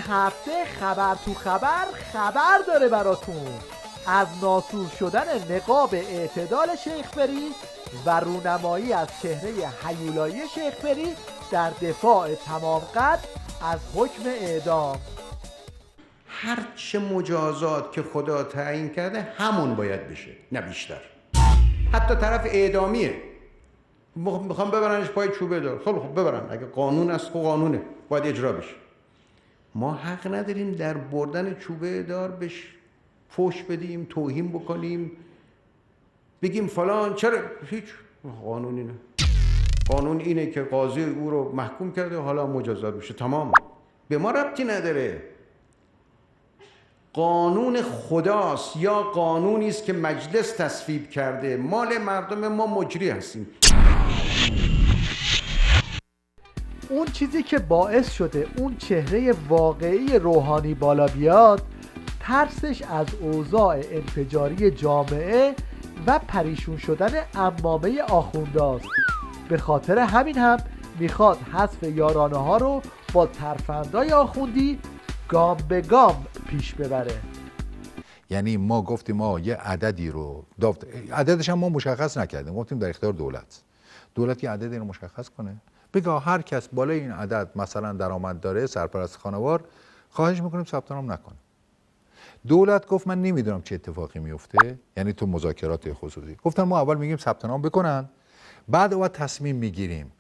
هفته خبر تو خبر داره براتون از ناسور شدن نقاب اعتدال شیخ فری و رونمایی از چهره هیولایی شیخ فری در دفاع تمام قد از حکم اعدام. هر چه مجازات که خدا تعیین کرده همون باید بشه، نه بیشتر. حتی طرف اعدامیه، میخوام ببرنش پای چوبه دار، خب ببرن، اگه قانون است خب قانونه، باید اجرا بشه. ما حق نداریم در بردن چوبه دار بهش فحش بدیم، توهین بکنیم، بگیم فلان چرا. هیچ قانون اینه، قانون اینه که قاضی او رو محکوم کرده، حالا مجازات میشه، تمام، به ما ربطی نداره. قانون خداست یا قانونی است که مجلس تصویب کرده، مال مردم، ما مجری هستیم. اون چیزی که باعث شده اون چهره واقعی روحانی بالا بیاد، ترسش از اوضاع انفجاری جامعه و پریشون شدن عمامه آخونداست. به خاطر همین هم میخواد حذف یارانه ها رو با ترفندای آخوندی گام به گام پیش ببره. یعنی ما گفتیم ما یه عددی رو عددش هم ما مشخص نکردیم، گفتیم در اختیار دولت یه عددی رو مشخص کنه، بگه هر کس بالای این عدد مثلا درآمد داره، سرپرست خانوار، خواهش میکنیم ثبت نام نکنه. دولت گفت من نمیدونم چه اتفاقی میفته، یعنی تو مذاکرات خصوصی گفتن ما اول میگیم ثبت نام بکنن، بعد اون تصمیم میگیریم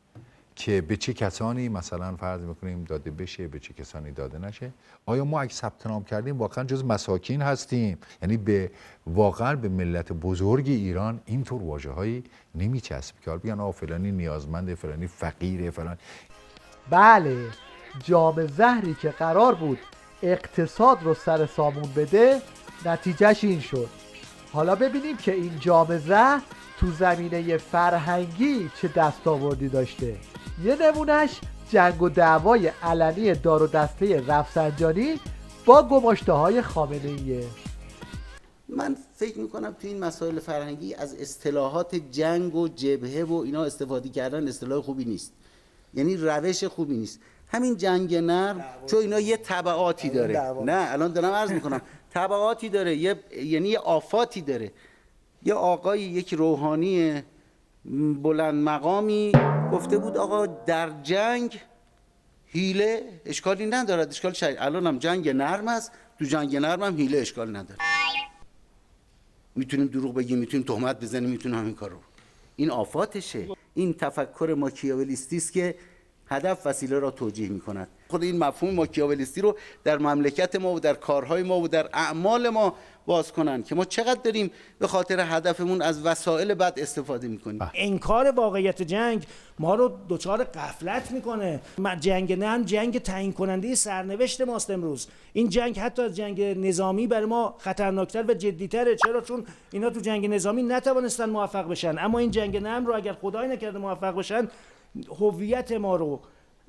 که به چه کسانی مثلا فرض میکنیم داده بشه، به چه کسانی داده نشه. آیا ما اگه ثبت نام کردیم واقعا جز مساکین هستیم؟ یعنی واقعا به ملت بزرگ ایران اینطور واژه‌هایی نمیچسبه که بگن فلانی نیازمنده، فلانی فقیره، فلان. بله، جام زهری که قرار بود اقتصاد رو سر سامون بده، نتیجهش این شد. حالا ببینیم که این جام زهر تو زمینه فرهنگی چه دستاوردی داشته. یه نمونش جنگ و دعوای علنی دار و دسته رفسنجانی با گماشته‌های خامنه‌ایه. من فکر میکنم تو این مسائل فرهنگی از اصطلاحات جنگ و جبهه و اینا استفاده کردن اصطلاح خوبی نیست، یعنی روش خوبی نیست. همین جنگ نرم چون اینا یه تبعاتی داره، نه الان دارم عرض میکنم تبعاتی داره، یعنی یه آفاتی داره. یه آقایی، یک روحانی بلند مقامی گفته بود آقا در جنگ حیله اشکالی ندارد، اشکال شدید. الان هم جنگ نرم است، تو جنگ نرم هم حیله اشکال نداره، میتونیم دروغ بگیم، میتونیم تهمت بزنیم، میتونیم همین کارو. این آفاتشه. این تفکر ماکیاولیستی است که هدف وسیله را توجیه میکند. خود این مفهوم ماکیاولیستی رو در مملکت ما و در کارهای ما و در اعمال ما باز کنن که ما چقدر داریم به خاطر هدفمون از وسایل بد استفاده میکنیم. انکار واقعیت جنگ ما رو دچار غفلت میکنه. جنگ نرم جنگ تعیین کننده سرنوشت ماست امروز. این جنگ حتی از جنگ نظامی برای ما خطرناکتر و جدیتره. چرا؟ چون اینا تو جنگ نظامی نتوانستن موفق بشن، اما این جنگ نرم رو اگر خدای نکرده موفق بشن، هویت ما رو،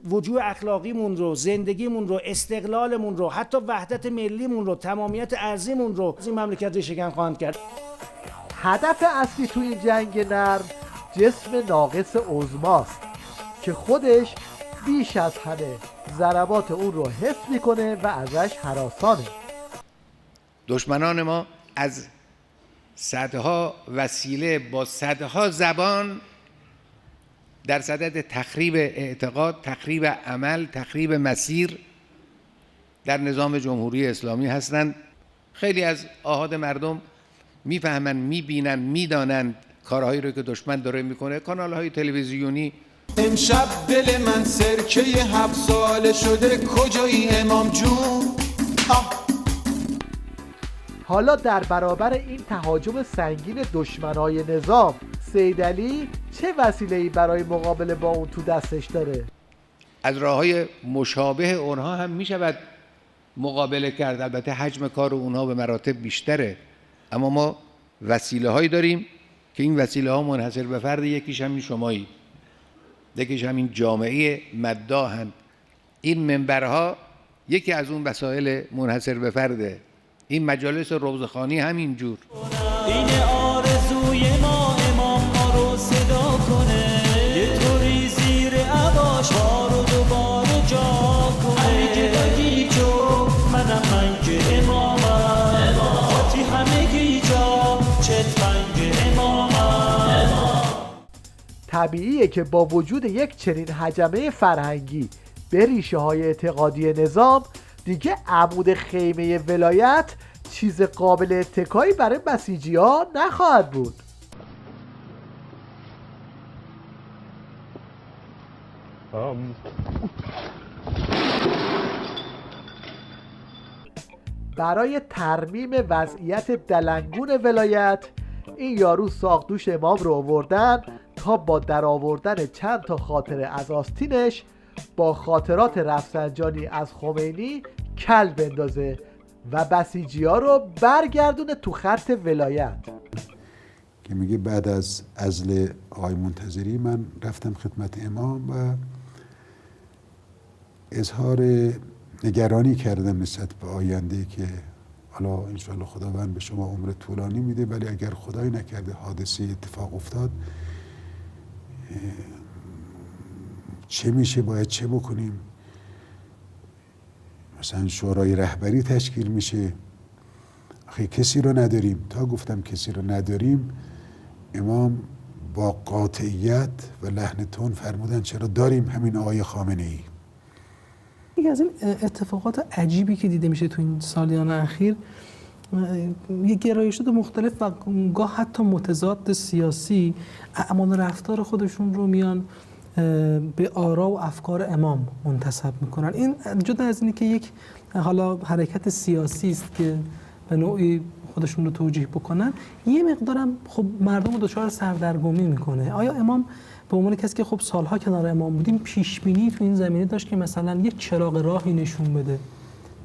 وجوه اخلاقیمون رو، زندگیمون رو، استقلالمون رو، حتی وحدت ملیمون رو، تمامیت ارضیمون رو از این مملکت ریشه‌کن خواهند کرد. هدف اصلی توی این جنگ نرم جسم ناقص عظماست که خودش بیش از همه ضربات اون رو حفظ میکنه و ازش هراسانه. دشمنان ما از صدها وسیله با صدها زبان در صدد تخریب اعتقاد، تخریب عمل، تخریب مسیر در نظام جمهوری اسلامی هستند. خیلی از آحاد مردم میفهمن، میبینن، میدانند کارهایی رو که دشمن داره میکنه. کانالهای تلویزیونی امشب دل من سرکه 7 ساله شده، کجایی امام جون؟ حالا در برابر این تهاجم سنگین دشمنای نظام، سیدعلی چه وسیله‌ای برای مقابله با اون تو دستش داره؟ از راه‌های مشابه اونها هم میشود مقابله کرد. البته حجم کار اونها به مراتب بیشتره، اما ما وسیله‌هایی داریم که این وسیله‌ها منحصر به فرد. یکیش همین شمایی، یکیش همین جامعه مداحن. این منبرها یکی از اون وسایل منحصر به فرده. این مجالس روضه‌خوانی همینجور. این آرزوی ما امام ما رو صدا کنه، یه طوری زیر عباش بار و دوباره جا کنه. اگه بگی جو طبیعیه که با وجود یک چنین هجمه فرهنگی به ریشه های اعتقادی نظام، دیگه عمود خیمه ولایت چیز قابل اتکایی برای بسیجی ها نخواهد بود. برای ترمیم وضعیت دلنگون ولایت، این یارو ساقدوش امام رو آوردن تا با در آوردن چند تا خاطره از آستینش با خاطرات رفسنجانی از خمینی کل بندازه و بسیجی ها رو برگردونه تو خط ولایت. که میگه بعد از عزل آقای منتظری من رفتم خدمت امام و اظهار نگرانی کردم نسبت به آینده که حالا انشاءالله خداوند به شما عمر طولانی میده، ولی اگر خدای نکرده حادثه اتفاق افتاد چه میشه، باید چه بکنیم؟ مثلا شورای رهبری تشکیل میشه، آخه کسی رو نداریم. تا گفتم کسی رو نداریم، امام با قاطعیت و لحن تون فرمودن چرا داریم همین آقای خامنه ای. یکی از این اتفاقات عجیبی که دیده میشه تو این سالیان اخیر، یه گرایشات مختلف و گاه حتی متضاد سیاسی اعمال رفتار خودشون رو میان به آرا و افکار امام منتسب میکنن. این جدا از اینه که یک حالا حرکت سیاسی است که به نوعی خودشون رو توجیه بکنن، یه مقدارم خب مردم رو دچار سردرگمی میکنه. آیا امام به عنوان کسی که خب سالها کنار امام بودیم پیش بینی تو این زمینه داشت که مثلا یک چراغ راهی نشون بده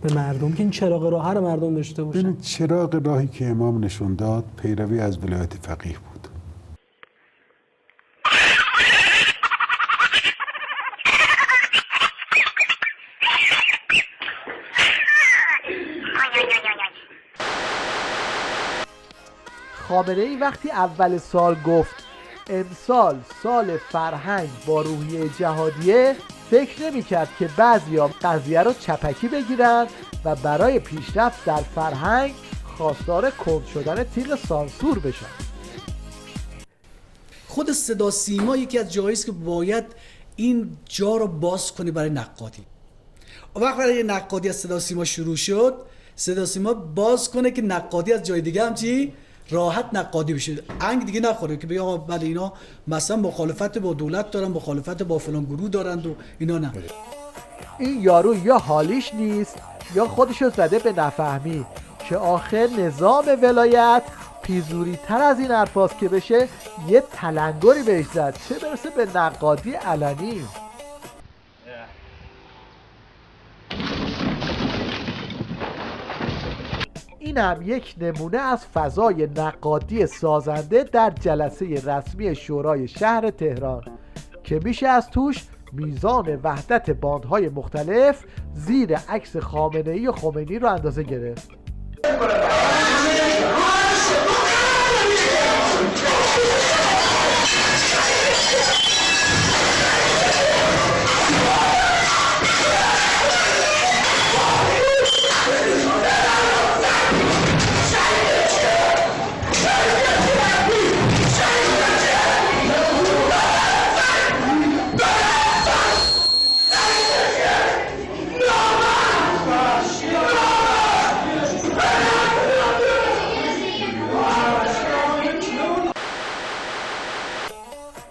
به مردم که این چراغ راه رو مردم داشته باشن؟ چراغ راهی که امام نشون داد پیروی از ولایت فقیه بود. خامنه‌ای وقتی اول سال گفت امسال سال فرهنگ با روحیه جهادیه، فکر نمی‌کرد که بعضیا قضیه رو چپکی بگیرن و برای پیشرفت در فرهنگ خواستار کند شدن تیغ سانسور بشن. خود صدا سیما یکی از جاهایی است که باید این جا رو باز کنی برای نقادی. وقتی برای نقادی از صدا سیما شروع شد، صدا سیما باز کنه که نقادی از جای دیگه هم چی راحت نقادی بشه، انگ دیگه نخوره که بگه بله اینا مثلا مخالفت با دولت دارن، مخالفت با فلان گروه دارند و اینا. نه، این یارو یا حالیش نیست یا خودشو زده به نفهمی که آخر نظام ولایت پیزوری تر از این حرفاست که بشه یه تلنگری بهش زد، چه برسه به نقادی علنی. اینم یک نمونه از فضای نقادی سازنده در جلسه رسمی شورای شهر تهران که میشه از توش میزان وحدت باندهای مختلف زیر عکس خامنه‌ای و خمینی رو اندازه گرفت.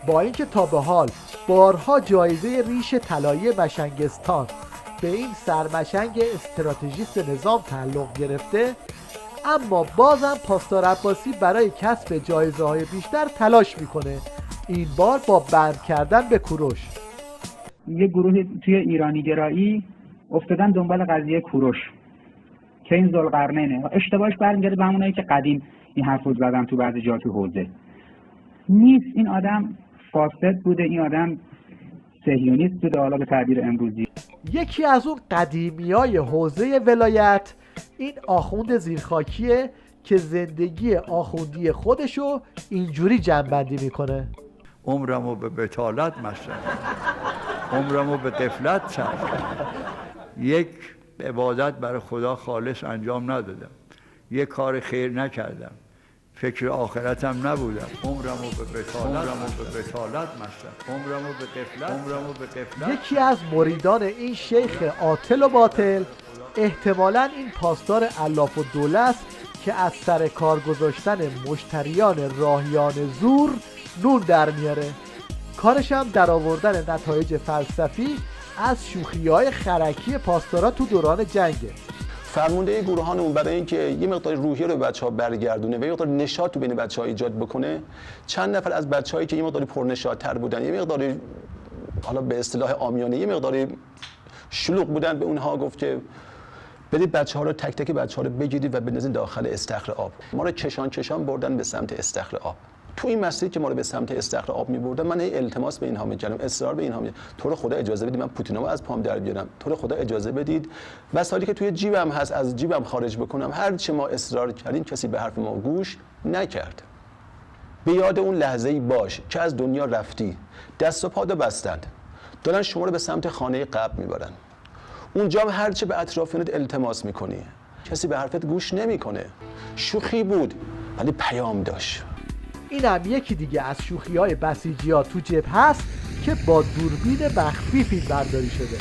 با اینکه تا به حال بارها جایزه ریش طلایی مشنگستان به این سرمشنگ استراتژیست نظام تعلق گرفته، اما بازم پاسدار عباسی برای کسب جایزه های بیشتر تلاش میکنه، این بار با بند کردن به کوروش. یه گروه توی ایرانی گرایی افتادن دنبال قضیه کوروش که این ذوالقرنینه، اشتباهش برمیگرده به همونایی که قدیم این حرف رو زدن تو بعضی جا تو حوزه نیست. این آدم فاسد بوده، این آدم صهیونیست بوده، حالا به تعبیر امروزی. یکی از اون قدیمیای حوزه ولایت این آخوند زیرخاکیه که زندگی آخوندی خودشو اینجوری جمع‌بندی میکنه: عمرمو به بطالت مصرف، عمرمو به غفلت صرف، یک عبادت برای خدا خالص انجام ندادم، یک کار خیر نکردم، فکر آخرتم نبودم. عمرمو به بتالت مصرف، عمرمو به غفلت. یکی از مریدان این شیخ عاطل و باطل احتمالاً این پاسدار علاف الدوله است که از سر کار گذاشتن مشتریان راهیان زور نون در میاره. کارش هم در آوردن نتایج فلسفی از شوخی‌های خرکی پاسدارا تو دوران جنگه. فرمانده گروهانمون برای اینکه یه مقدار روحیه رو بچه‌ها برگردونه و یه مقدار نشاط تو بین بچه‌ها ایجاد بکنه، چند نفر از بچه‌هایی که یه مقدار پرنشاط‌تر بودن، یه مقدار حالا به اصطلاح عامیانه یه مقدار شلوغ بودن، به اونها گفت که بدید بچه‌ها رو تک تک بچه‌ها رو بگیرید و بندازید داخل استخر آب. ما رو کشان بردن به سمت استخر آب. تو این مسیری که ما رو به سمت استخر آب می‌بردن، من التماس به اینها می‌کردم، اصرار به اینها می‌کردم، تو رو خدا اجازه بدید من پوتینامو از پام در بیارم، تو رو خدا اجازه بدید وسایلی که توی جیبم هست از جیبم خارج بکنم. هر چه ما اصرار کردیم کسی به حرف ما گوش نکرد. به یاد اون لحظه‌ای باش که از دنیا رفتی، دست و پادو بستند، دارن شما رو به سمت خانه قبر می‌برن. اونجا هم هر چه به اطرافیانت التماس می‌کنی، کسی به حرفت گوش نمی‌کنه. شوخی بود ولی پیام داشت. این هم یکی دیگه از شوخی‌های بسیجی‌ها تو جبهه هست که با دوربین مخفی فیلم برداری شده.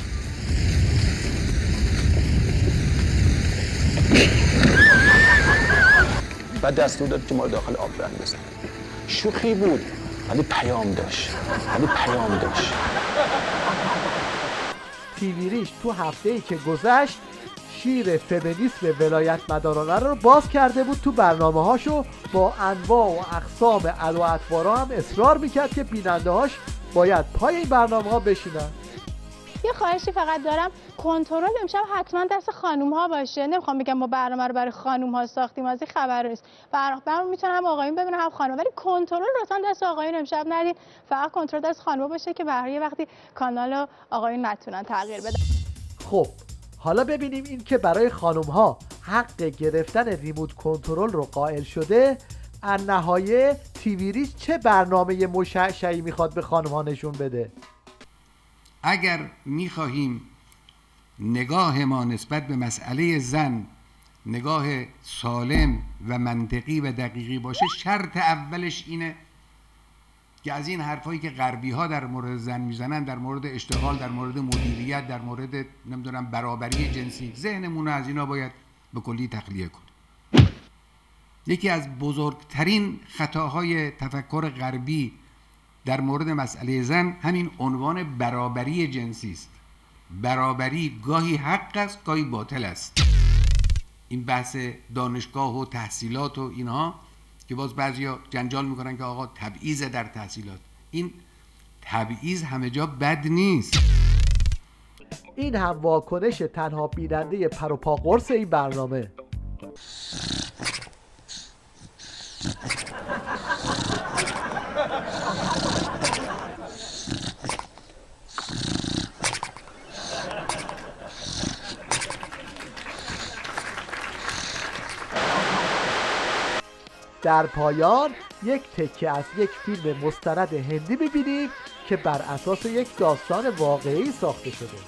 بعد دستور داد که ما رو داخل آب بندازن. شوخی بود ولی پیام داشت. تیویریش تو هفته‌ای که گذشت شیر فمینیسم ولایت مدارانه رو باز کرده بود تو برنامه‌هاشو، با انواع و اقسام و اطوارا هم اصرار میکرد که بیننده‌هاش باید پای این برنامه‌ها بشینن. یه خواهشی فقط دارم، کنترل امشب حتما دست خانوم‌ها باشه. نمیخوام بگم ما برنامه رو برای خانوم‌ها ساختیم، از این خبر نیست. برنامه میتونه هم آقایون ببینن هم خانم، ولی کنترل لطفا دست آقایون امشب ندید، فقط کنترل دست خانوم‌ها باشه که برای وقتی کانال آقایون نتونن تغییر بدن. خب حالا ببینیم این که برای خانوم‌ها حق گرفتن ریموت کنترل رو قائل شده، النهایه تیویریش چه برنامه مشعشعی میخواد به خانوم‌ها نشون بده. اگر میخواهیم نگاه ما نسبت به مسئله زن نگاه سالم و منطقی و دقیقی باشه، شرط اولش اینه که از این حرفایی که غربی ها در مورد زن میزنن، در مورد اشتغال، در مورد مدیریت، در مورد نمیدونم برابری جنسی، ذهنمون رو از اینا باید به کلی تخلیه کنیم. یکی از بزرگترین خطاهای تفکر غربی در مورد مسئله زن همین عنوان برابری جنسی است. برابری گاهی حق است، گاهی باطل است. این بحث دانشگاه و تحصیلات و اینها که باز بعضیا جنجال میکنن که آقا تبعیض در تحصیلات، این تبعیض همه جا بد نیست. این هم واکنش تنها بیننده پر و پا قرص این برنامه. در پایان یک تکه از یک فیلم مستند هندی می‌بینیم که بر اساس یک داستان واقعی ساخته شده.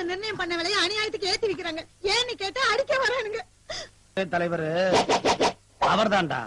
நிர்ணயம் பண்ண விலையை அநியாயத்துக்கு ஏத்தி வைக்கிறாங்க. ஏன்னு கேட்டா அடிக்க வரானுங்க. தலைவர் அவர்தான்டா.